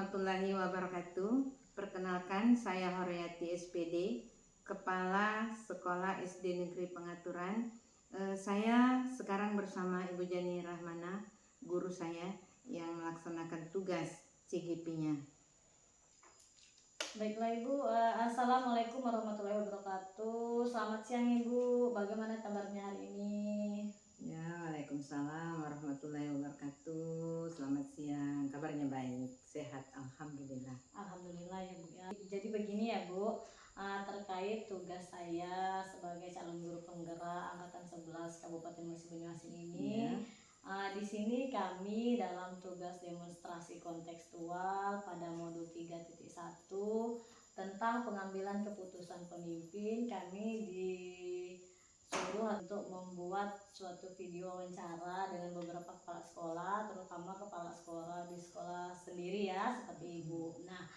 warahmatullahi wabarakatuh. Perkenalkan, saya Horyati SPD, Kepala Sekolah SD Negeri Pengaturan. Saya sekarang bersama Ibu Jani Rahmana, guru saya yang melaksanakan tugas CGP-nya. Baiklah Ibu, Assalamualaikum warahmatullahi wabarakatuh. Selamat siang Ibu, bagaimana kabarnya hari ini? Ya, Waalaikumsalam warahmatullahi wabarakatuh. Selamat siang, kabarnya baik, sehat, alhamdulillah. Alhamdulillah ya Bu ya. Jadi begini ya Bu, terkait tugas saya sebagai calon guru penggerak angkatan 11 Kabupaten Musi Banyuasin ini. Ya. Di sini kami dalam tugas demonstrasi kontekstual pada modul 3.1 tentang pengambilan keputusan pemimpin, kami disuruh untuk membuat suatu video wawancara dengan beberapa kepala sekolah, terutama kepala sekolah di sekolah sendiri ya, seperti Ibu. Nah,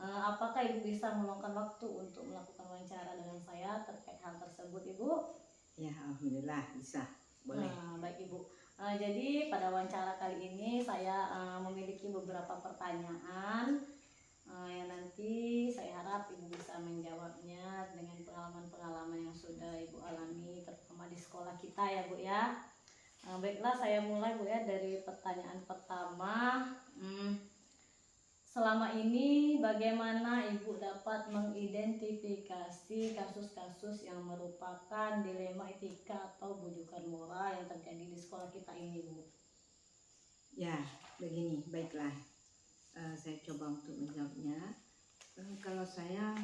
apakah Ibu bisa meluangkan waktu untuk melakukan wawancara dengan saya terkait hal tersebut, Ibu? Ya, alhamdulillah bisa, boleh. Baik Ibu. Jadi pada wawancara kali ini saya memiliki beberapa pertanyaan yang nanti saya harap Ibu bisa menjawabnya dengan pengalaman-pengalaman yang sudah Ibu alami terutama di sekolah kita ya Bu ya. Baiklah, saya mulai Bu ya dari pertanyaan pertama. Selama ini bagaimana Ibu dapat mengidentifikasi kasus-kasus yang merupakan dilema etika atau bujukan moral yang terjadi di sekolah kita ini Bu? Ya, begini, baiklah. Saya coba untuk menjawabnya. Kalau saya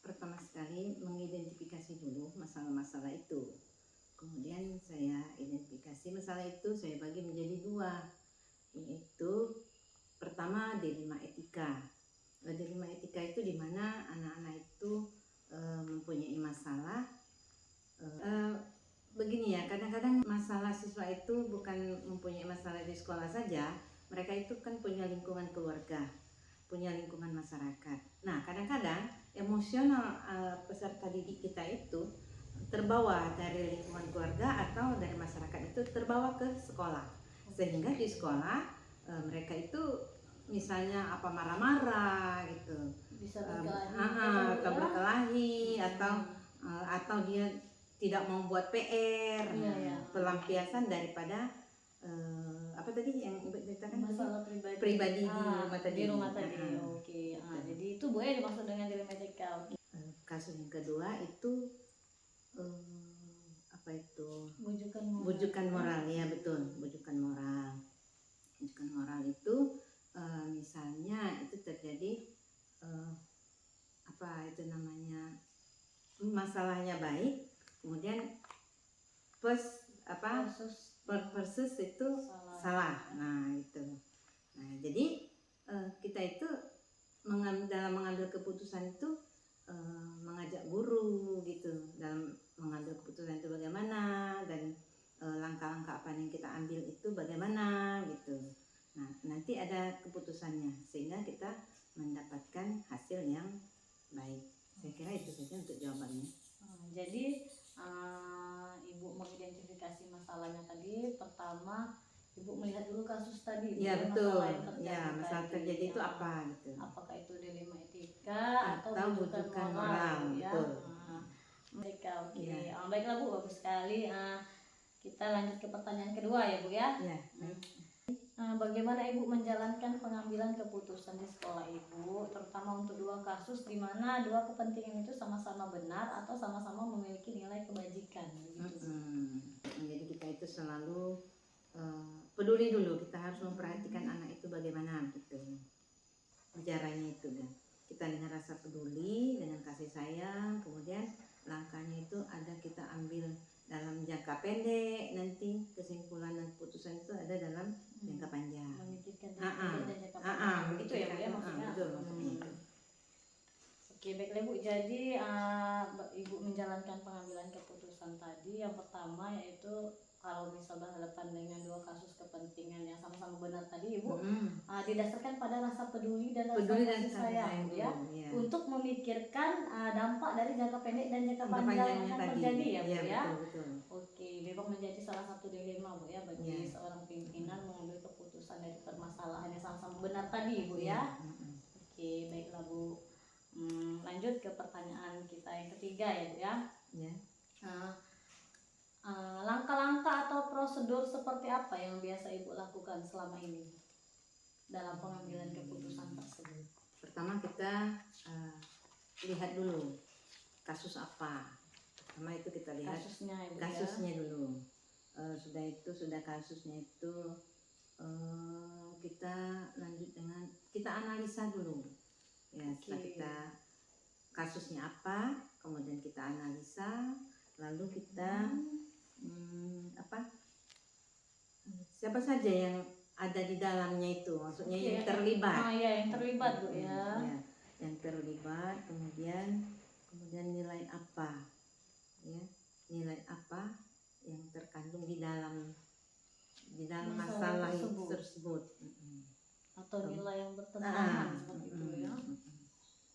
pertama sekali mengidentifikasi dulu masalah-masalah itu. Kemudian saya identifikasi masalah itu, saya bagi menjadi dua, yaitu pertama dilema etika. Dilema etika itu di mana anak-anak itu mempunyai masalah. Begini ya, kadang-kadang masalah siswa itu bukan mempunyai masalah di sekolah saja. Mereka itu kan punya lingkungan keluarga, punya lingkungan masyarakat. Nah, kadang-kadang emosional peserta didik kita itu terbawa dari lingkungan keluarga atau dari masyarakat itu terbawa ke sekolah. Sehingga di sekolah mereka itu misalnya apa marah-marah gitu, Bisa atau berkelahi atau dia tidak mau buat PR. Pelampiasan daripada apa tadi yang Ibu ceritakan, masalah pribadi di rumah tadi. Oke. Jadi itu Bu ya dimaksud dengan dilema etika. Kasus yang kedua itu apa itu? Bujukan moral. Ya betul, bujukan moral. Bujukan moral itu misalnya itu terjadi apa itu namanya, masalahnya baik, kemudian versus itu salah. Nah itu. Nah jadi kita itu dalam mengambil keputusan itu mengajak guru gitu dalam mengambil keputusan itu bagaimana, dan langkah-langkah apa yang kita ambil itu bagaimana gitu. Nah nanti ada keputusannya sehingga kita mendapatkan hasil yang baik. Saya kira itu saja untuk jawabannya. Jadi Ibu mengidentifikasi masalahnya tadi, pertama Ibu melihat dulu kasus tadi. Ya betul. Masalah terjadi itu apa gitu. Apakah itu dilema etika atau bujukan moral ya? Betul. Mereka oke. Baiklah Bu, bagus sekali. Kita lanjut ke pertanyaan kedua ya Bu ya. Ya. Bagaimana Ibu menjalankan pengambilan keputusan di sekolah Ibu, terutama untuk dua kasus di mana dua kepentingan itu sama-sama benar atau sama-sama memiliki nilai kebajikan gitu. Jadi kita itu selalu peduli dulu, kita harus memperhatikan anak itu bagaimana gitu bicaranya itu, dan kita dengan rasa peduli, dengan kasih sayang, kemudian langkahnya itu ada kita ambil dalam jangka pendek, nanti kesimpulan dan keputusan itu ada dalam jangka panjang. Memikirkan jangka pendek dan jangka panjang. Begitu ya Bu ya maksudnya. Betul maksudnya. Oke, baiklah Bu. Jadi Ibu menjalankan pengambilan keputusan tadi, yang pertama yaitu kalau misalnya berhadapan dengan dua kasus kepentingan yang sama-sama benar tadi Ibu, didasarkan pada rasa peduli dan rasa kasih sayang ya, untuk memikirkan dampak dari jangka pendek dan jangka panjang yang akan terjadi ya Bu ya. Betul. Oke, memang menjadi salah satu dilema Bu ya bagi seorang pimpinan mengambil keputusan dari permasalahan yang sama-sama benar tadi Bu ya. Oke, baiklah Bu. Lanjut ke pertanyaan kita yang ketiga ya Bu ya. Ya. Nah, langkah-langkah atau prosedur seperti apa yang biasa Ibu lakukan selama ini dalam pengambilan keputusan tersebut? Pertama kita lihat dulu kasus apa. Pertama itu kita lihat Kasusnya Ibu kasusnya dulu. Sudah kasusnya itu kita lanjut dengan kita analisa dulu. Ya, setelah Oke. kita kasusnya apa, kemudian kita analisa, lalu kita siapa saja yang ada di dalamnya itu, maksudnya Oke. yang terlibat. Iya, yang terlibat Bu ya. Ya, yang terlibat, kemudian nilai apa, ya, nilai apa yang terkandung di dalam masalah tersebut. Atau nilai yang bertentangan seperti itu ya.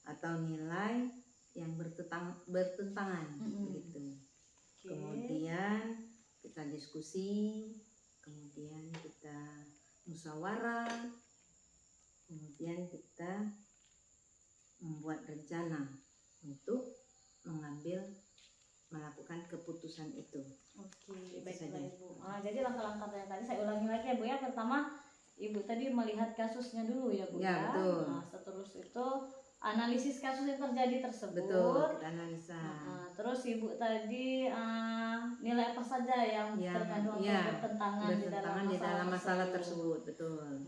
Atau nilai yang bertentangan gitu. Oke. Kemudian kita diskusi, kemudian kita musyawarah, kemudian kita membuat rencana untuk melakukan keputusan itu. Oke, baiklah Ibu. Jadi langkah-langkah tadi saya ulangi lagi ya Bu ya. Pertama, Ibu tadi melihat kasusnya dulu ya Bu ya. Betul. Seterus itu analisis kasus yang terjadi tersebut. Betul, kita analisa. Terus Ibu tadi nilai apa saja yang terkandung atau bertentangan di dalam masalah tersebut. Betul.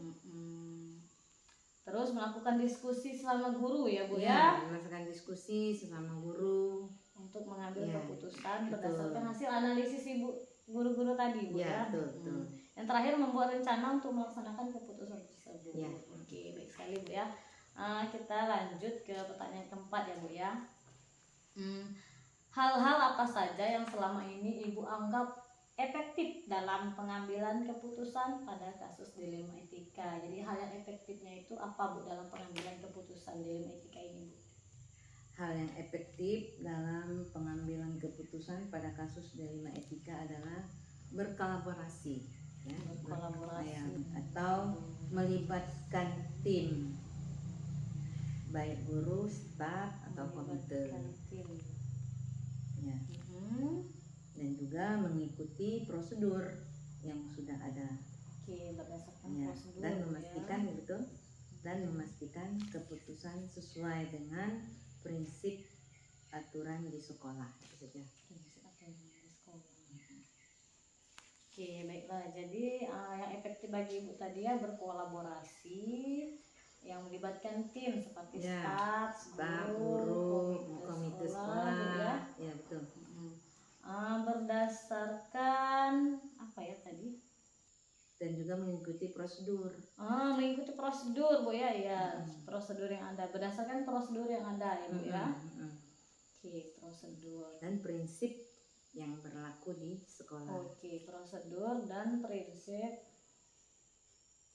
Terus melakukan diskusi selama guru ya Bu ya. Melakukan diskusi selama guru untuk mengambil keputusan betul. Berdasarkan hasil analisis Ibu guru-guru tadi Bu ya. Betul. Yang terakhir membuat rencana untuk melaksanakan keputusan tersebut. Ya. Oke, baik sekali Bu ya. Kita lanjut ke pertanyaan keempat ya Bu ya. Hal-hal apa saja yang selama ini Ibu anggap efektif dalam pengambilan keputusan pada kasus dilema etika? Jadi hal yang efektifnya itu apa Bu dalam pengambilan keputusan dilema etika ini Bu? Hal yang efektif dalam pengambilan keputusan pada kasus dilema etika adalah berkolaborasi, ya, atau melibatkan tim, baik guru, staf atau komite, ya. Dan juga mengikuti prosedur yang sudah ada. Oke, berdasarkan prosedur dan memastikan keputusan sesuai dengan prinsip aturan di sekolah. Itu saja. Oke, baiklah. Jadi yang efektif bagi Ibu tadi ya berkolaborasi, yang melibatkan tim seperti staf, guru, komite sekolah, ya betul. Berdasarkan apa ya tadi? Dan juga mengikuti prosedur. Mengikuti prosedur Bu ya, prosedur yang ada, berdasarkan prosedur yang ada ya Bu ya. Oke, prosedur dan prinsip yang berlaku di sekolah. Oke, prosedur dan prinsip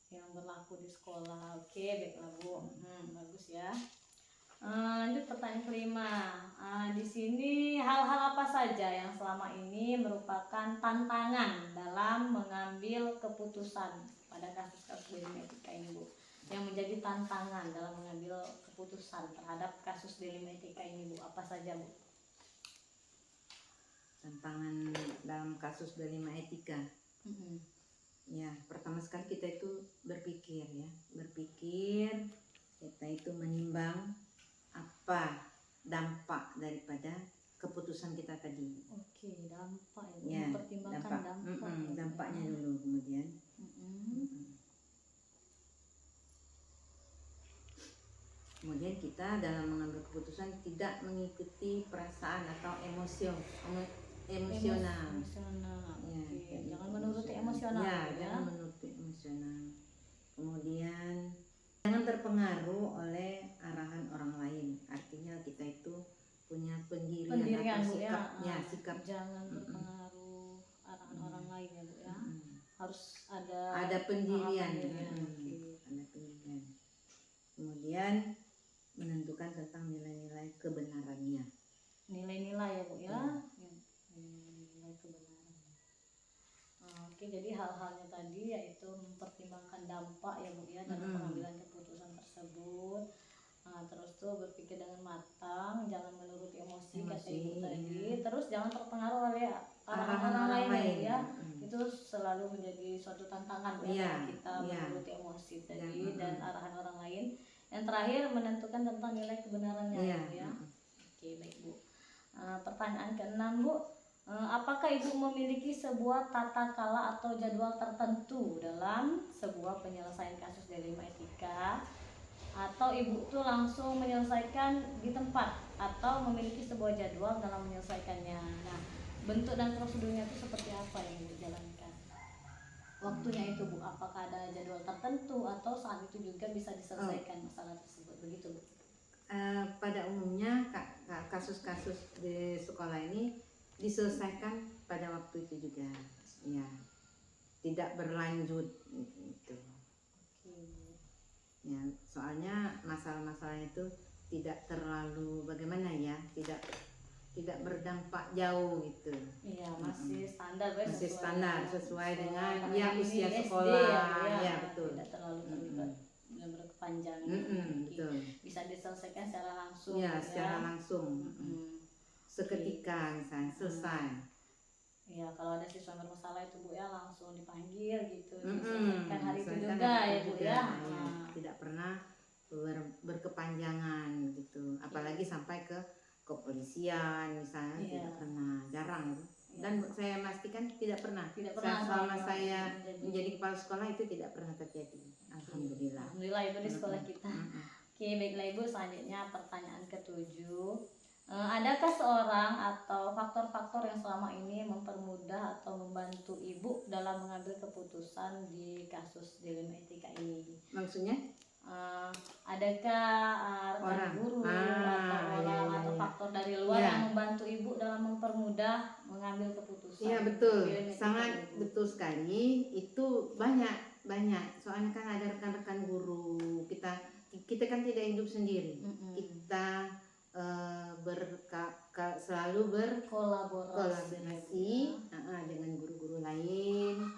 yang berlaku di sekolah. Oke, baiklah Bu. Bagus ya. Lanjut pertanyaan kelima. Di sini hal-hal apa saja yang selama ini merupakan tantangan dalam mengambil keputusan pada kasus-kasus dilema etika ini Bu? Yang menjadi tantangan dalam mengambil keputusan terhadap kasus dilema etika ini Bu, apa saja Bu? Tantangan dalam kasus dilema etika. Ya, pertama sekali kita itu berpikir, kita itu menimbang apa dampak daripada keputusan kita tadi. Oke, dampak ya, mempertimbangkan dampaknya dulu kemudian. Kemudian kita dalam mengambil keputusan tidak mengikuti perasaan atau emosional. Jangan menuruti emosional. Jangan menuruti emosional. Kemudian jangan terpengaruh oleh arahan orang lain. Artinya kita itu punya pendirian atau sikap. Jangan terpengaruh arahan orang lain ya Bu ya. Harus ada pendirian. Ada pendirian. Kemudian menentukan tentang nilai-nilai kebenarannya. Nilai-nilai ya Bu ya. Nilai kebenaran. Oke, jadi hal-halnya tadi yaitu mempertimbangkan dampak ya Bu ya dalam pengambilan keputusan tersebut. Terus tuh berpikir dengan matang, jangan menuruti emosi kata Emosi, ibu tadi. iya. Terus jangan terpengaruh oleh arahan Arahan orang orang lain lain. ya. Itu selalu menjadi suatu tantangan ya Iya, bagi kita iya. menuruti emosi tadi Iya, dan arahan orang lain. Yang terakhir menentukan tentang nilai kebenarannya Iya. ya. Oke, baik Bu. Pertanyaan keenam Bu, apakah Ibu memiliki sebuah tata kala atau jadwal tertentu dalam sebuah penyelesaian kasus dilema etika, atau Ibu tuh langsung menyelesaikan di tempat atau memiliki sebuah jadwal dalam menyelesaikannya? Nah, bentuk dan prosedurnya itu seperti apa yang Ibu jalankan? Waktunya itu Bu, apakah ada jadwal tertentu atau saat itu juga bisa diselesaikan masalah tersebut? Begitu Bu. Pada umumnya kasus-kasus di sekolah ini diselesaikan pada waktu itu juga, ya, tidak berlanjut gitu. Ya, soalnya masalah-masalah itu tidak terlalu bagaimana ya, tidak berdampak jauh gitu. Iya, masih standar ya, Masih standar sesuai dengan karena ya ini usia SD sekolah, ya, ya betul. tidak terlalu terlibat dan berkepanjangan. Betul. Bisa diselesaikan secara langsung Ya, ya. secara langsung. Seketika misalnya selesai. Ya, kalau ada siswa bermasalah itu Bu ya langsung dipanggil gitu, Mm-mm. diselesaikan hari itu Misalkan juga hari ya itu Bu juga, ya. ya. Tidak pernah berkepanjangan gitu. Apalagi sampai ke kepolisian misalnya, Iya. tidak pernah, jarang. Dan saya pastikan tidak pernah. Tidak pernah Selama sama saya menjadi- menjadi kepala sekolah itu tidak pernah terjadi. Alhamdulillah. Alhamdulillah Ibu di sekolah kita. Mm-mm. Oke, baiklah Ibu, selanjutnya pertanyaan ke-7. Adakah seorang atau faktor-faktor yang selama ini mempermudah atau membantu Ibu dalam mengambil keputusan di kasus dilema etika ini? Maksudnya? Adakah rekan Orang. guru Ah, atau orang iya, atau iya. faktor dari luar Iya. yang membantu Ibu dalam mempermudah mengambil keputusan? Iya betul, dilema etika sangat Ibu? betul sekali. Itu banyak. Soalnya kan ada rekan-rekan guru. Kita kan tidak hidup sendiri. Kita selalu berkolaborasi dengan guru-guru lain.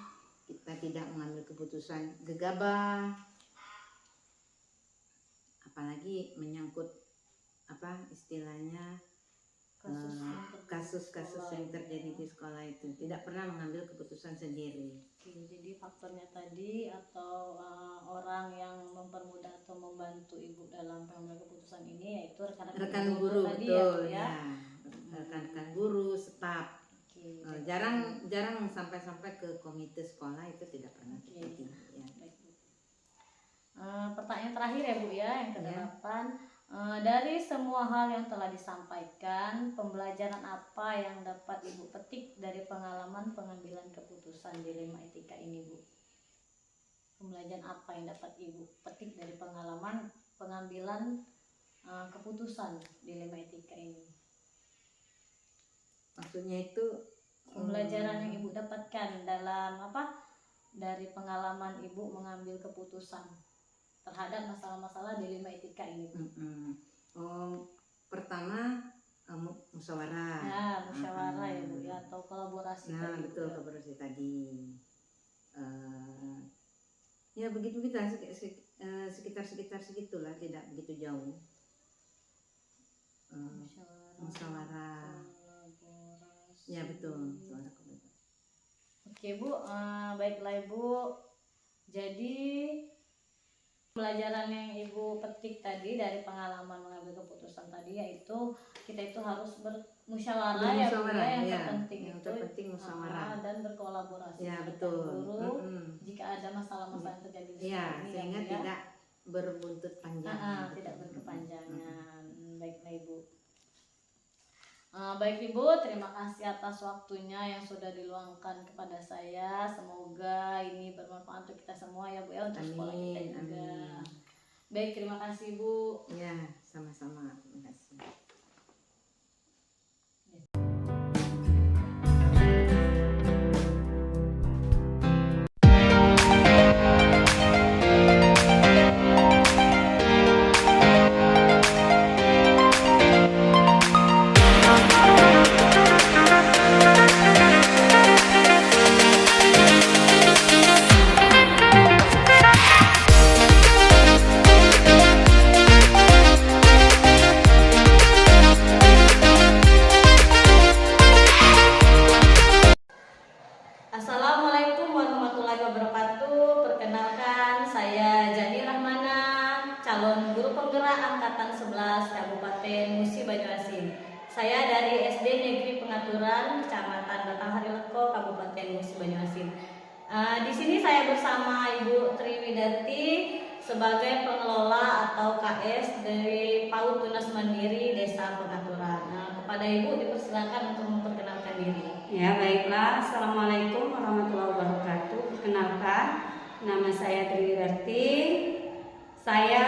Kita tidak mengambil keputusan gegabah, apalagi menyangkut apa istilahnya kasus-kasus yang terjadi di sekolah itu. Tidak pernah mengambil keputusan sendiri. Oke, jadi faktornya tadi atau orang yang mempermudah atau membantu Ibu dalam pengambilan keputusan ini yaitu rekan-rekan Guru tadi betul ya. rekan-rekan guru, staf. Oke, Jarang sampai ke komite sekolah, itu tidak pernah terjadi. Ya. baik, Bu. Pertanyaan terakhir ya Bu ya, yang ke-8. Dari semua hal yang telah disampaikan, pembelajaran apa yang dapat Ibu petik dari pengalaman pengambilan keputusan dilema etika ini Bu? Pembelajaran apa yang dapat Ibu petik dari pengalaman pengambilan keputusan dilema etika ini? Maksudnya itu Pembelajaran yang Ibu dapatkan dalam dari pengalaman Ibu mengambil keputusan terhadap masalah-masalah dilema etika ini. Pertama musyawarah. Ya, musyawarah ya Bu ya, atau kolaborasi Nah tadi. betul, kolaborasi tadi. Ya begitu kita sekitar segitulah, tidak begitu jauh. Musyawarah. Kolaborasi. Ya betul. Oke Bu, baiklah Ibu. Jadi pelajaran yang Ibu petik tadi dari pengalaman mengambil keputusan tadi yaitu kita itu harus bermusyawarah ya Bu ya, yang terpenting yang itu terpenting musyawarah. Dan berkolaborasi Ya dengan betul. guru jika ada masalah-masalah yang terjadi di Ya, sekolah ini sehingga ya, Bu, ya. tidak berbuntut panjang. Tidak berkepanjangan. Baiklah Ibu. Baik Ibu, terima kasih atas waktunya yang sudah diluangkan kepada saya. Semoga ini bermanfaat untuk kita semua ya Bu ya, untuk sekolah kita juga. Baik, terima kasih Bu. Ya, sama-sama. Terima kasih. Angkatan 11 Kabupaten Musi Banyuasin. Saya dari SD Negeri Pengaturan Kecamatan Batanghari Leko Kabupaten Musi Banyuasin. Di sini saya bersama Ibu Triwidarti sebagai pengelola atau KS dari PAUD Tunas Mandiri Desa Pengaturan. Kepada Ibu dipersilakan untuk memperkenalkan diri. Ya, baiklah. Assalamualaikum warahmatullahi wabarakatuh. Perkenalkan, nama saya Triwidarti. Saya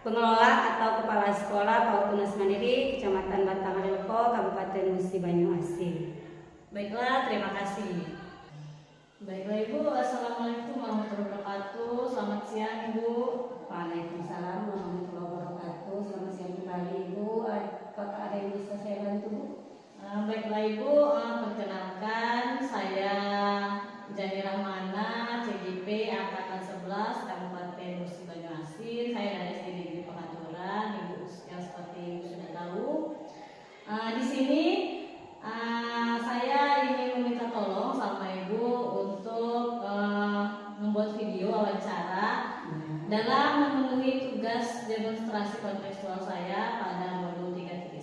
pengelola atau kepala sekolah PAUD Tunas Mandiri Kecamatan Batanghari Leko Kabupaten Musi Banyuasin. Baiklah, terima kasih. Baiklah Ibu, Assalamualaikum warahmatullahi wabarakatuh. Selamat siang Ibu. Waalaikumsalam warahmatullahi wabarakatuh. Selamat siang kembali Ibu. Apakah ada yang bisa saya bantu? Baiklah Ibu, perkenalkan saya Jani Rahmana, CGP Angkatan 11 Kabupaten Musi Banyuasin. Saya dari SD Negeri Pengaturan. Ibu yang seperti Ibu sudah tahu. Di sini saya ingin meminta tolong sama Ibu untuk membuat video wawancara dalam memenuhi tugas demonstrasi kontekstual saya pada modul 3.1,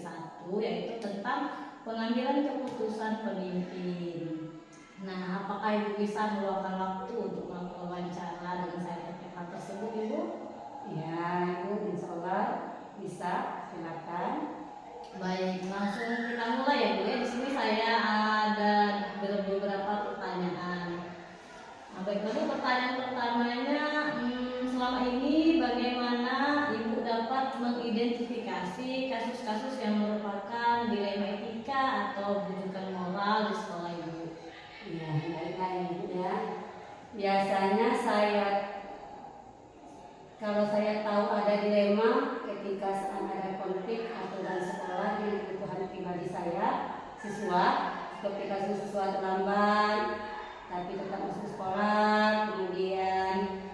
yaitu tentang pengambilan keputusan pemimpin. Nah, apakah Ibu bisa meluangkan waktu untuk melakukan wawancara dengan saya terkait hal tersebut, Ibu? Ya, Ibu, insya Allah bisa. Silakan. Baik, langsung kita mulai ya Bu ya. Di sini saya ada beberapa pertanyaan. Baik, lalu pertanyaan pertamanya, selama ini bagaimana Ibu dapat mengidentifikasi kasus-kasus yang merupakan dilema etika atau bujukan moral di sekolah Ibu? Ya, baiklah Ibu ya. Biasanya kalau saya tahu ada dilema ketika saat ada konflik aturan sekolah dengan kebutuhan pribadi saya, siswa, seperti kasus siswa terlambat tapi tetap masuk sekolah, kemudian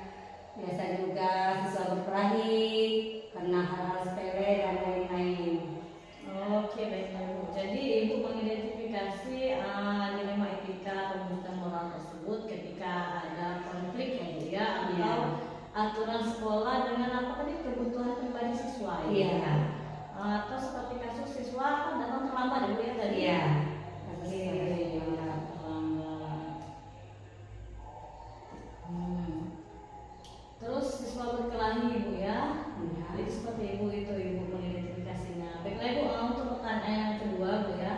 biasa juga siswa berkelahi karena hal-hal sepele dan lain-lain. Oke, baiklah Bu. Jadi Ibu mengidentifikasi dilema etika atau bujukan moral tersebut ketika ada konflik ya Bu ya, atau aturan sekolah dengan apa tadi, kebutuhan pribadi siswa ya. Iya. Atau seperti kasus siswa kan datang terlambat ya Bu ya tadi. Iya. Oke, terlambat. Terus siswa berkelahi Ibu ya. Jadi seperti Ibu mengidentifikasinya. Baiklah Ibu, untuk pertanyaan yang kedua Bu ya.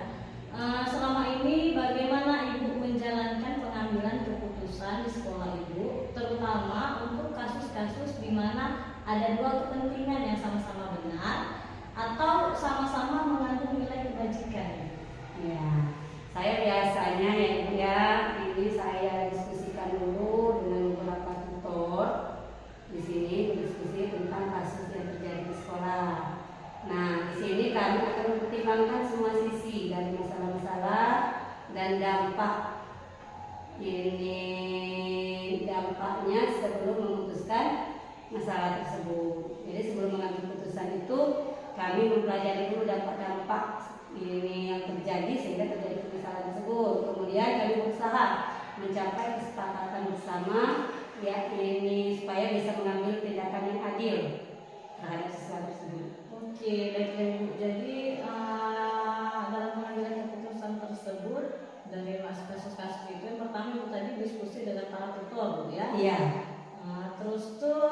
Selama ini bagaimana Ibu menjalankan pengambilan keputusan di sekolah Ibu, terutama untuk kasus-kasus di mana ada dua kepentingan yang sama-sama benar atau sama-sama mengandung nilai kebajikan? Ya, saya biasanya ya Ibu ya, ini saya diskusikan dulu dengan beberapa tutor di sini, berdiskusi tentang kasus yang terjadi di sekolah. Nah, di sini kami akan mempertimbangkan semua sisi dari masalah-masalah dan dampak. Ini dampaknya sebelum memutuskan masalah tersebut. Jadi sebelum mengambil keputusan itu kami mempelajari dulu dampak-dampak ini yang terjadi sehingga terjadi permasalahan tersebut. Kemudian kami berusaha mencapai kesepakatan bersama ya ini supaya bisa mengambil tindakan yang adil terhadap siswa tersebut. Oke, baiklah Ibu. Jadi dalam pengambilan keputusan tersebut dari kasus-kasus itu, yang pertama Ibu tadi diskusi dengan para tutor Bu ya. Iya. Terus tuh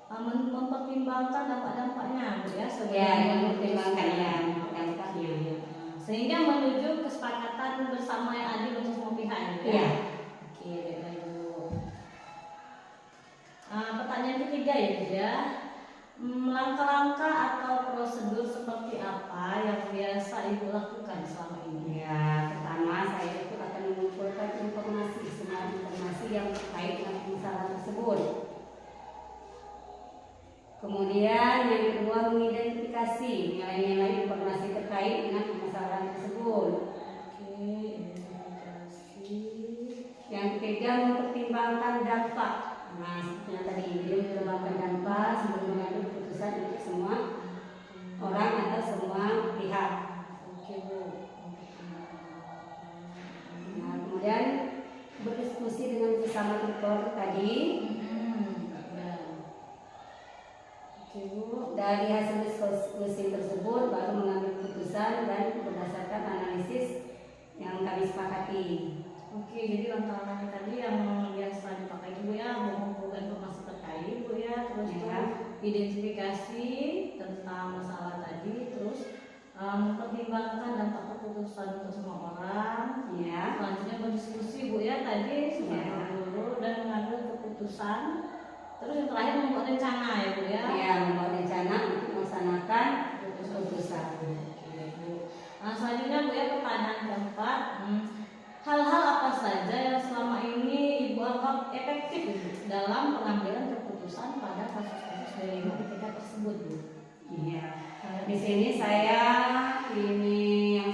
mempertimbangkan dampak-dampaknya Bu ya, Ya, mempertimbangkan ya dampaknya. Sehingga menuju kesepakatan bersama yang adil untuk semua pihak Bu ya. Iya. Oke, baiklah Ibu. Pertanyaan ketiga ya Bu ya. Langkah-langkah atau prosedur seperti apa yang biasa Ibu lakukan selama ini? Ya, pertama saya itu akan mengumpulkan semua informasi yang terkait dengan masalah tersebut. Kemudian yang kedua mengidentifikasi nilai-nilai informasi terkait dengan permasalahan tersebut. Oke, identifikasi. Yang ketiga mempertimbangkan dampak. Nah, seperti yang tadi mempertimbangkan dampak sebelum mengambil keputusan untuk semua orang atau semua pihak. Oke Bu. Nah, kemudian berdiskusi dengan sesama tutor tadi. Ya. Oke Bu. dari hasil diskusi tersebut baru mengambil keputusan dan berdasarkan analisis yang kami sepakati. Oke, jadi langkah-langkah tadi yang biasa dipakai Bu ya, mengumpulkan informasi terkait Bu ya, terus Ya. tuh identifikasi tentang masalah tadi, terus mempertimbangkan dampak keputusan untuk semua orang. Ya. Selanjutnya berdiskusi Bu ya tadi Ya. sama guru dan mengambil keputusan. Terus yang terakhir membuat rencana ya Bu ya. Ya, membuat rencana untuk melaksanakan keputusan. Oke, Bu. Selanjutnya Bu ya, pertanyaan keempat. Hal-hal apa saja yang selama ini Ibu anggap efektif Bu, dalam pengambilan keputusan pada kasus-kasus dilema etika tersebut Bu? Iya. Di sini yang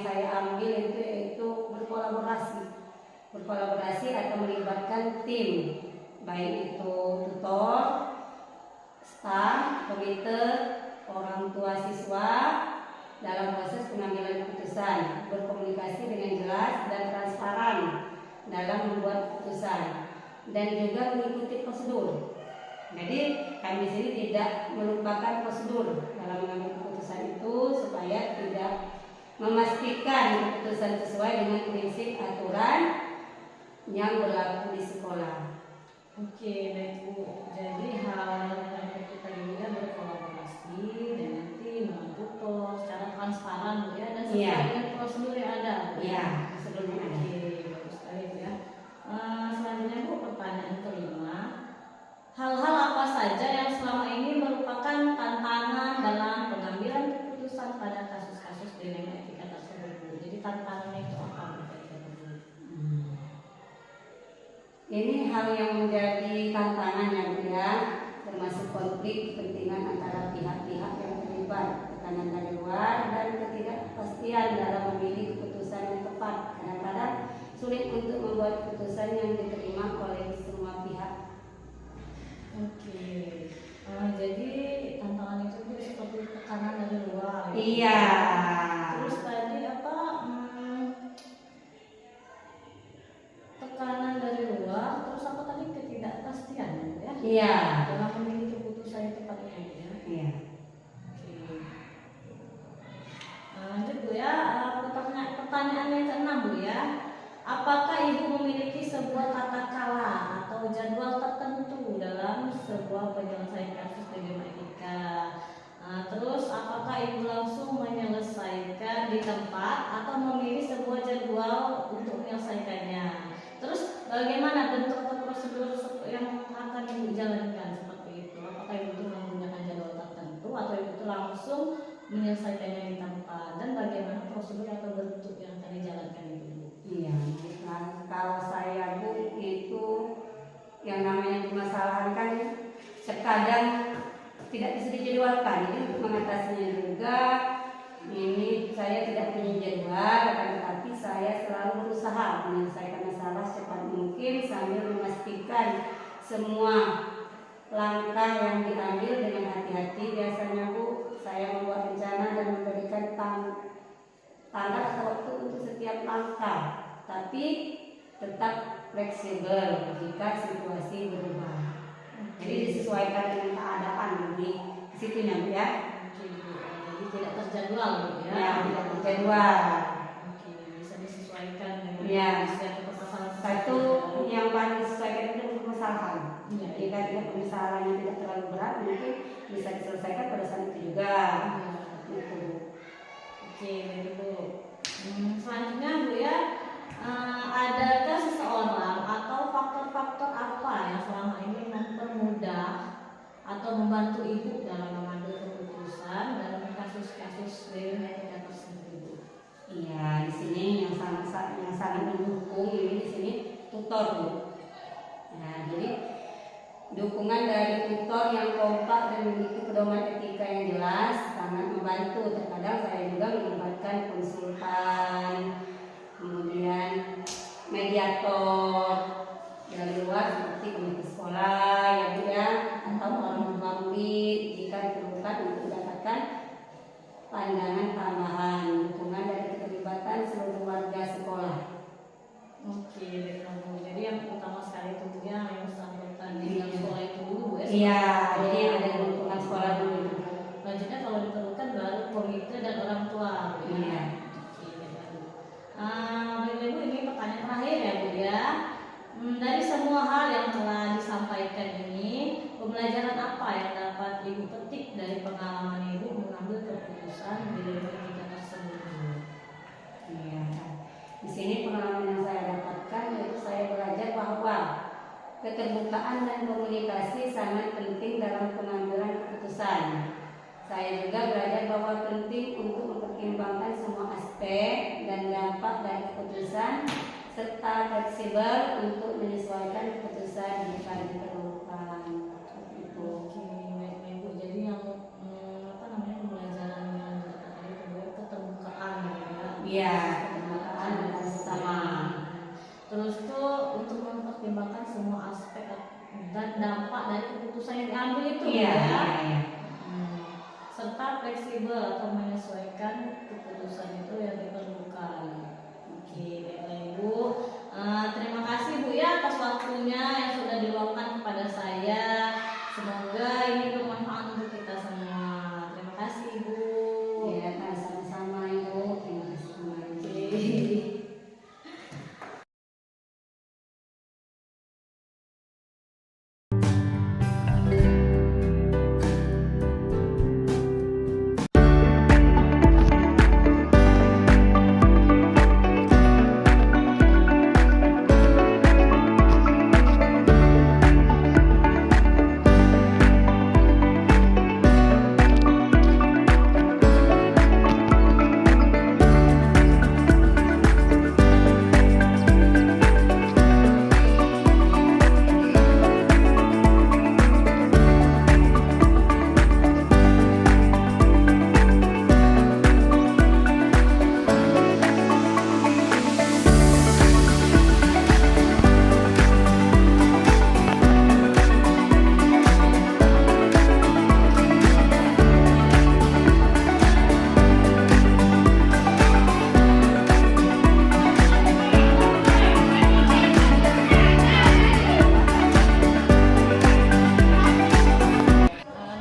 saya ambil itu yaitu berkolaborasi atau melibatkan tim, baik itu tutor, staf, komite, orang tua siswa dalam proses pengambilan keputusan, berkomunikasi dengan jelas dan transparan dalam membuat keputusan, dan juga mengikuti prosedur. Jadi kami di sini tidak melupakan prosedur dalam mengambil keputusan itu supaya tidak memastikan keputusan sesuai dengan prinsip aturan yang berlaku di sekolah. Oke, baik Bu. Jadi hal yang kita juga berkolaborasi dengan tim, dengan tutor secara transparan Bu ya, dan sesuai Iya. dengan prosedur yang ada Bu. Ya, sebelumnya ada. Oke, bagus sekali Bu ya. Selanjutnya Bu, pertanyaan kelima. Hal-hal apa saja yang selama ini merupakan tantangan dalam pengambilan keputusan pada kasus-kasus dilema etika tersebut Bu? Jadi tantangannya itu apa Bu? Ini hal yang menjadi tantangan ya Bu ya, termasuk konflik kepentingan antara pihak-pihak yang terlibat, tekanan dari luar, dan ketidakpastian dalam memilih keputusan yang tepat. Kadang-kadang sulit untuk membuat keputusan yang diterima oleh semua pihak. Oke, jadi tantangan itu Bu seperti tekanan dari luar. Ya? Iya. Terus tadi apa? Tekanan dari luar, terus apa tadi ketidakpastian ya? Iya. Dalam memilih keputusan yang tepat ya. Iya. Oke. Lanjut Bu ya, pertanyaan yang keenam Bu ya. Apakah Ibu memiliki sebuah tata cara atau jadwal tertentu dalam sebuah penyelesaian kasus dilema etika? Terus apakah Ibu langsung menyelesaikan di tempat atau memilih sebuah jadwal untuk menyelesaikannya? Terus bagaimana bentuk atau prosedur yang akan Ibu jalankan seperti itu? Apakah Ibu itu menggunakan jadwal tertentu atau Ibu itu langsung menyelesaikannya di tempat? Dan bagaimana prosedur atau bentuk yang akan dijalankan itu Bu? Iya. Nah, kalau saya Bu itu yang namanya permasalahan kan terkadang tidak bisa dijadwalkan. Jadi untuk mengatasinya juga ini saya tidak punya jadwal, tetapi saya selalu berusaha menyelesaikan masalah secepat mungkin sambil memastikan semua langkah yang diambil dengan hati-hati. Biasanya Bu, saya membuat rencana dan memberikan tanggal atau waktu untuk setiap langkah, tapi tetap fleksibel jika situasi berubah. Jadi disesuaikan dengan keadaan di situ ya Bu ya. Oke Bu, jadi tidak terjadwal Bu ya? Ya, tidak terjadwal. Oke, bisa disesuaikan dengan Ya. setiap permasalahan. Satu yang paling disesuaikan itu permasalahan. Iya. Jika tidak permasalahan yang tidak terlalu berat, mungkin bisa diselesaikan pada saat itu juga. Gitu. Oke, baik Bu. Selanjutnya Bu ya, adakah seseorang atau faktor-faktor apa yang selama ini mempermudah atau membantu Ibu dalam mengambil keputusan dalam kasus-kasus dilema etika tersebut Bu? Iya, di sini yang sangat mendukung ini di sini tutor Bu. Nah, jadi dukungan dari tutor yang kompak dan memiliki pedoman etika yang jelas sangat membantu. Terkadang saya juga melibatkan konsultan, kemudian mediator dari luar seperti komite sekolah ya Bu ya, atau orang tua murid jika diperlukan untuk mendapatkan pandangan tambahan, dukungan dari keterlibatan seluruh warga sekolah. Oke, baiklah Bu. Jadi yang utama sekali itu Bu ya, yang bersangkutan di dalam sekolah itu dulu Bu ya. Iya, jadi ada dukungan sekolah dulu. Nah, Dari semua hal yang telah disampaikan ini, pembelajaran apa yang dapat Ibu petik dari pengalaman Ibu mengambil keputusan di dilema etika tersebut? Iya. Di sini pengalaman yang saya dapatkan yaitu saya belajar bahwa keterbukaan dan komunikasi sangat penting dalam pengambilan keputusan. Saya juga belajar bahwa penting untuk mempertimbangkan semua aspek dan dampak dari keputusan serta fleksibel untuk menyesuaikan keputusan jika diperlukan. Seperti itu. Oke, baik Ibu. Jadi yang apa namanya pembelajaran yang didapat dari Ibu keterbukaan ya. Iya, keterbukaan dan sama. Terus tuh untuk mempertimbangkan semua aspek dan dampak dari keputusan yang diambil itu Iya, ya. iya. Serta fleksibel atau menyesuaikan keputusan itu yang diperlukan. Oke, baiklah Ibu. Terima kasih Bu ya atas waktunya yang sudah diluangkan kepada saya. Semoga ini bermanfaat untuk kita semua. Terima kasih Ibu. Iya, kan sama-sama Ibu. Terima kasih kembali. Oke.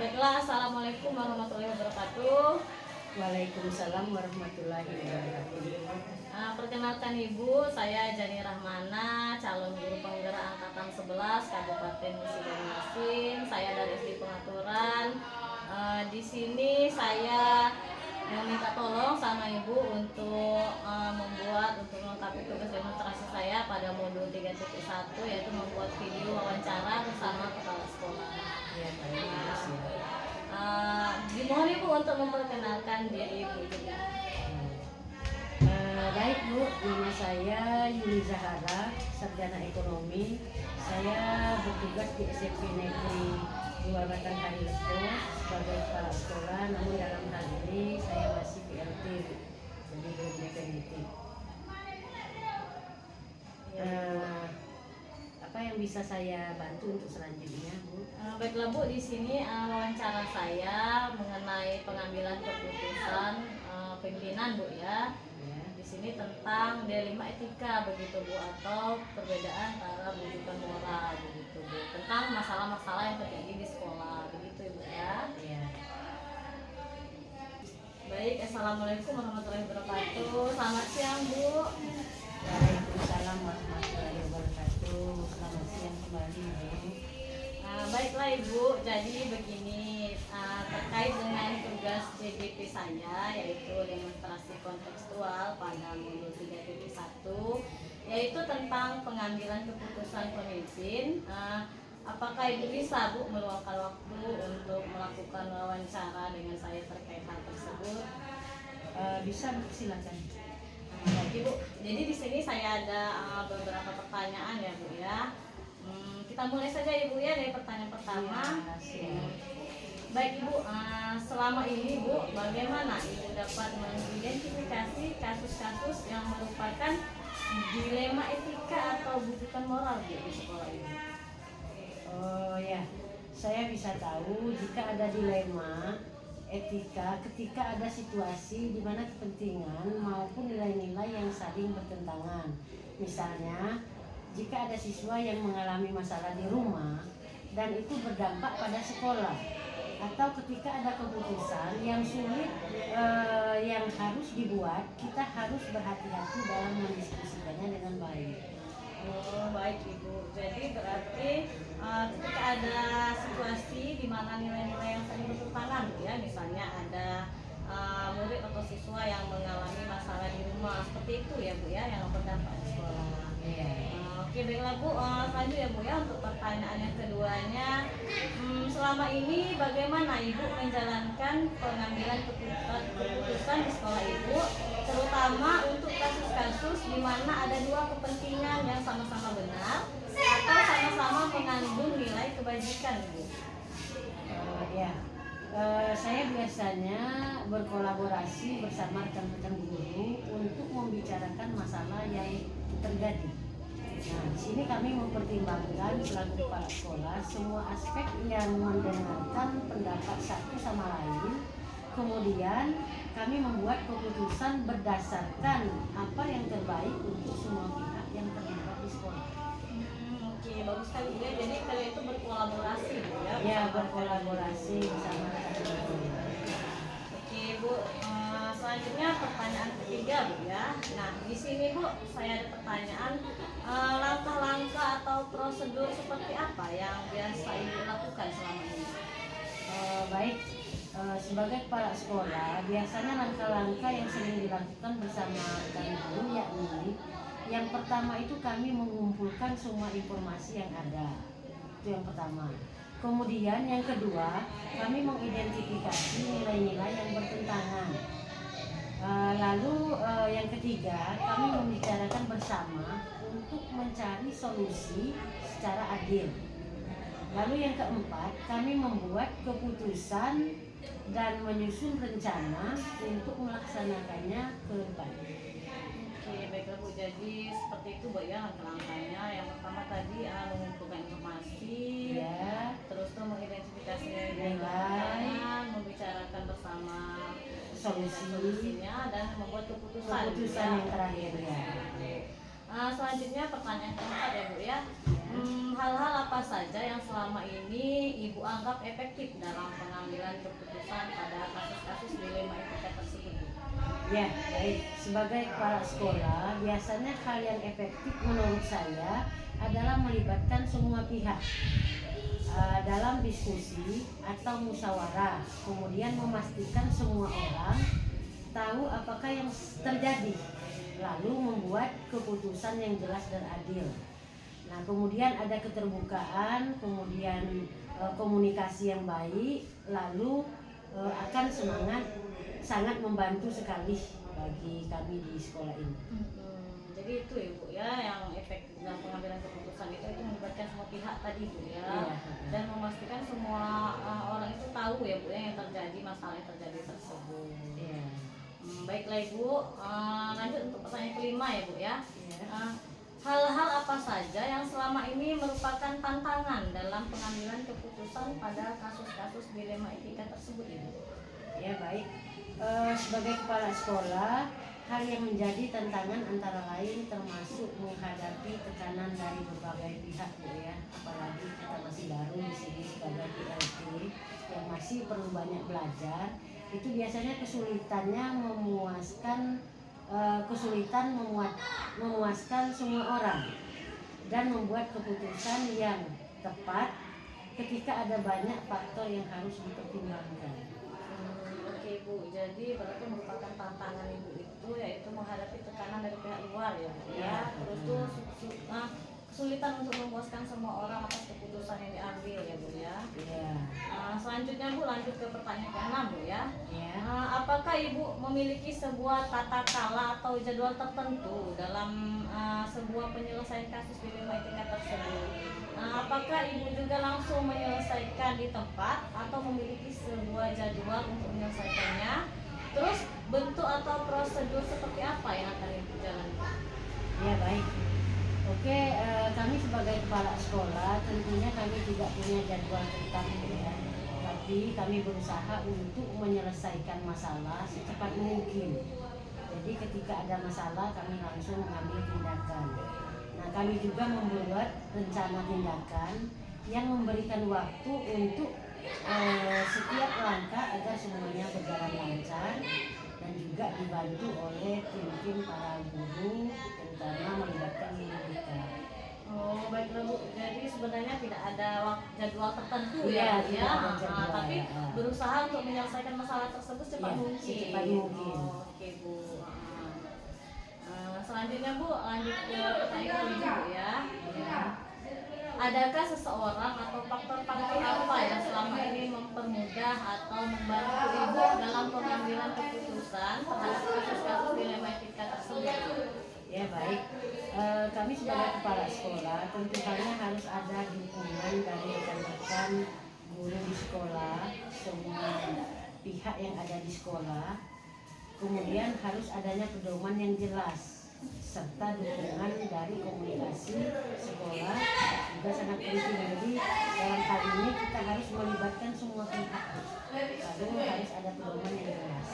Baiklah, Assalamualaikum warahmatullahi wabarakatuh. Waalaikumsalam warahmatullahi wabarakatuh. Perkenalkan Ibu, saya Jani Rahmana, calon guru penggerak angkatan 11 Kabupaten Musi Banyu. Saya dari SD Pengaturan. Di sini saya meminta tolong sama Ibu untuk untuk melengkapi tugas demonstrasi saya pada modul 3.1, yaitu membuat video wawancara bersama kepala sekolah. Iya, baik. Dimohon Ibu untuk memperkenalkan diri Ibu juga. Baik Bu, nama saya Yuli Zahara, sarjana ekonomi. Saya bertugas di SMP Negeri 2 Batanghari Lepo sebagai kepala sekolah. Namun dalam hal ini saya masih PLT, jadi belum definitif. Apa yang bisa saya bantu untuk selanjutnya, Bu? Baiklah Bu, di sini wawancara saya mengenai pengambilan keputusan pimpinan Bu ya. Di sini tentang D5 etika begitu Bu, atau perbedaan antara bujukan moral begitu Bu, tentang masalah-masalah yang terjadi di sekolah begitu Ibu ya. Iya. Baik, Assalamualaikum warahmatullahi wabarakatuh. Selamat siang Bu. Waalaikumsalam warahmatullahi wabarakatuh. Selamat siang kembali, Bu. Baiklah Ibu, jadi begini, terkait dengan tugas CGP saya, yaitu demonstrasi kontekstual pada modul 3.1, yaitu tentang pengambilan keputusan pemimpin. Apakah Ibu bisa Bu meluangkan waktu untuk melakukan wawancara dengan saya terkait hal tersebut? Bisa, Bu, silakan. Baik Ibu, jadi di sini saya ada beberapa pertanyaan ya Bu ya. Kita mulai saja Ibu ya dari pertanyaan pertama. Baik Ibu, selama ini Bu, bagaimana Ibu dapat mengidentifikasi kasus-kasus yang merupakan dilema etika atau bujukan moral Bu di sekolah ini? Oh ya, saya bisa tahu jika ada dilema etika ketika ada situasi di mana kepentingan maupun nilai-nilai yang saling bertentangan. Misalnya, jika ada siswa yang mengalami masalah di rumah dan itu berdampak pada sekolah, atau ketika ada keputusan yang sulit yang harus dibuat, kita harus berhati-hati dalam mendiskusikannya dengan baik. Oh, baik Ibu. Jadi berarti ketika ada situasi di mana nilai-nilai yang saling bertentangan, Bu ya, misalnya ada murid atau siswa yang mengalami masalah di rumah, seperti itu ya Bu ya, yang berdampak di sekolah. Iya. Oke, baiklah Bu. Selanjutnya Bu ya, untuk pertanyaan yang keduanya, selama ini bagaimana Ibu menjalankan pengambilan keputusan di sekolah Ibu, terutama untuk kasus-kasus di mana ada dua kepentingan yang sama-sama benar atau sama-sama mengandung nilai kebajikan, Bu? Ya, saya biasanya berkolaborasi bersama rekan-rekan guru untuk membicarakan masalah yang terjadi. Nah, di sini kami mempertimbangkan selaku kepala sekolah semua aspek yang mendengarkan pendapat satu sama lain. Kemudian kami membuat keputusan berdasarkan apa yang terbaik untuk semua pihak yang terlibat di sekolah. Oke, bagus sekali Bu ya. Jadi kalian itu berkolaborasi Bu ya? Ya, berkolaborasi bersama rekan-rekan guru. Oke Bu, selanjutnya pertanyaan ketiga Bu ya. Nah di sini Bu saya ada pertanyaan, langkah-langkah atau prosedur seperti apa yang biasa Ibu lakukan selama ini? Baik, sebagai kepala sekolah biasanya langkah-langkah yang sering dilakukan bersama rekan guru yakni yang pertama itu kami mengumpulkan semua informasi yang ada. Itu yang pertama. Kemudian yang kedua, kami mengidentifikasi nilai-nilai yang bertentangan. Lalu yang ketiga, kami membicarakan bersama untuk mencari solusi secara adil. Lalu yang keempat, kami membuat keputusan dan menyusun rencana untuk melaksanakannya ke depan. Oke baiklah Bu, jadi seperti itu Bu ya langkah-langkahnya. Yang pertama tadi mengumpulkan informasi, Ya, terus tuh mengidentifikasi Nilai. nilai, membicarakan bersama solusinya dan membuat keputusan. keputusan Ya. yang terakhir ya. Selanjutnya pertanyaan keempat ya Bu ya. Hal-hal apa saja yang selama ini Ibu anggap efektif dalam pengambilan keputusan pada kasus-kasus dilema etika tersebut Bu? Ya, baik. Sebagai kepala sekolah, biasanya hal yang efektif menurut saya adalah melibatkan semua pihak dalam diskusi atau musyawarah, kemudian memastikan semua orang tahu apakah yang terjadi, lalu membuat keputusan yang jelas dan adil. Nah, kemudian ada keterbukaan, kemudian komunikasi yang baik, lalu akan sangat membantu sekali bagi kami di sekolah ini. Jadi itu ya Bu ya, yang efektif dalam pengambilan keputusan itu melibatkan semua pihak tadi Bu ya. Iya. Dan memastikan semua orang itu tahu ya Bu ya yang terjadi, masalah yang terjadi tersebut. Iya. Baiklah Ibu, lanjut untuk pertanyaan kelima ya Bu ya. Iya. Hal-hal apa saja yang selama ini merupakan tantangan dalam pengambilan keputusan pada kasus-kasus dilema etika tersebut Ibu? Ya, baik. Sebagai kepala sekolah, hal yang menjadi tantangan antara lain termasuk menghadapi tekanan dari berbagai pihak Bu ya. Apalagi kita masih baru di sini sebagai PLT yang masih perlu banyak belajar. Itu biasanya kesulitan memuaskan semua orang dan membuat keputusan yang tepat ketika ada banyak faktor yang harus dipertimbangkan. Oke Bu, jadi berarti merupakan tantangan Ibu itu yaitu menghadapi tekanan dari pihak luar ya Bu ya. Terus tuh kesulitan untuk memuaskan semua orang atas keputusan yang diambil ya Bu ya. Ya. Selanjutnya Bu lanjut ke pertanyaan ke-6 Bu ya. Ya. Apakah Ibu memiliki sebuah tata cara atau jadwal tertentu dalam sebuah penyelesaian kasus dilema etika tersebut? Apakah Ibu juga langsung menyelesaikan di tempat atau memiliki sebuah jadwal untuk menyelesaikannya? Terus bentuk atau prosedur seperti apa yang akan Ibu jalankan? Ya, baik. Oke, kami sebagai kepala sekolah tentunya kami tidak punya jadwal tetap ya. Tapi kami berusaha untuk menyelesaikan masalah secepat mungkin. Jadi ketika ada masalah kami langsung mengambil tindakan. Nah, kami juga membuat rencana tindakan yang memberikan waktu untuk setiap langkah agar semuanya berjalan lancar dan juga dibantu oleh tim-tim para guru terutama melibatkan guru BK. Oh, baiklah Bu. Jadi sebenarnya tidak ada jadwal tertentu Iya, ya, Bu, tidak ya. ada jadwal, Tapi ya. berusaha untuk menyelesaikan masalah tersebut secepat Iya, mungkin. secepat mungkin. Oh, oke Bu. Selanjutnya Bu, lanjut ke pertanyaan ini Bu ya. Adakah seseorang atau faktor-faktor apa yang selama ini mempermudah atau membantu Ibu dalam pengambilan keputusan terhadap kasus-kasus dilematika tersebut? Ya baik, kami sebagai kepala sekolah tentu halnya harus ada dukungan dari rekan-rekan guru di sekolah, semua pihak yang ada di sekolah. Kemudian harus adanya pedoman yang jelas serta dukungan dari komunikasi sekolah juga sangat penting. Jadi dalam hal ini kita harus melibatkan semua pihak, lalu harus ada pedoman yang jelas.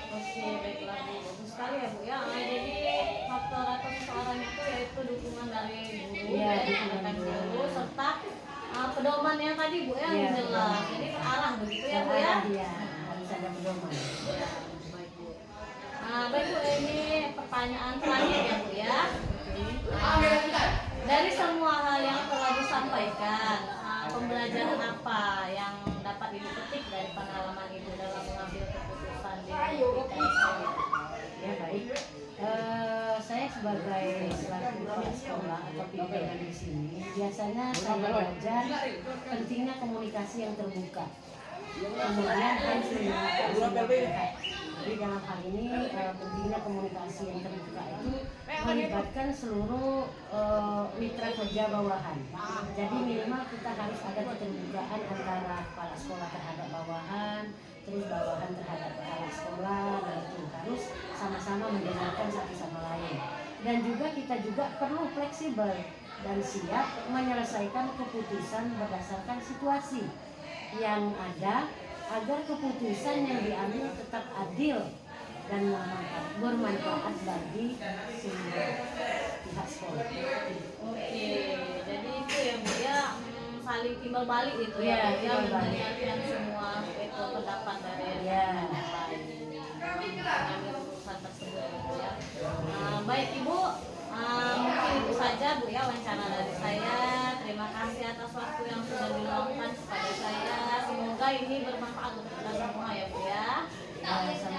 Oke, baiklah Bu. Bagus sekali ya Bu ya. Jadi faktor atau seseorang itu yaitu dukungan dari guru, Iya, dari dukungan rekan guru. guru serta pedoman yang tadi Bu ya, yang Iya, jelas. Jadi terarah begitu ya Bu ya. Iya, harus ada pedoman. Ya, baik Bu. Baik Bu, ini pertanyaan terakhir ya Bu ya. Dari semua hal yang telah disampaikan, pembelajaran apa yang dapat Ibu petik dari pengalaman Ibu dalam mengambil keputusan di PKS? Ya baik, saya sebagai selaku kepala sekolah atau pimpinan di sini biasanya saya belajar pentingnya komunikasi yang terbuka. Kemudian harus melibatkan semua pihak. Jadi dalam hal ini pentingnya komunikasi yang terbuka itu melibatkan seluruh mitra kerja bawahan. Jadi minimal kita harus ada keterbukaan antara kepala sekolah terhadap bawahan, terus bawahan terhadap kepala sekolah, dan itu harus sama-sama mendengarkan satu sama lain. Dan juga kita juga perlu fleksibel dan siap menyelesaikan keputusan berdasarkan situasi yang ada agar keputusan yang diambil tetap adil dan bermanfaat bagi semua pihak sekolah. Oke, jadi itu ya Bu ya, saling timbal balik itu Iya, ya, Bu, ya, timbal balik. mendengarkan semua itu pendapat dari Iya. yang lain mengambil keputusan tersebut ya Bu ya. Baik Ibu, mungkin itu saja Bu ya wawancara dari saya. Terima kasih atas waktu yang sudah diluangkan kepada saya. Semoga ini bermanfaat untuk kita semua ya Bu ya. Sama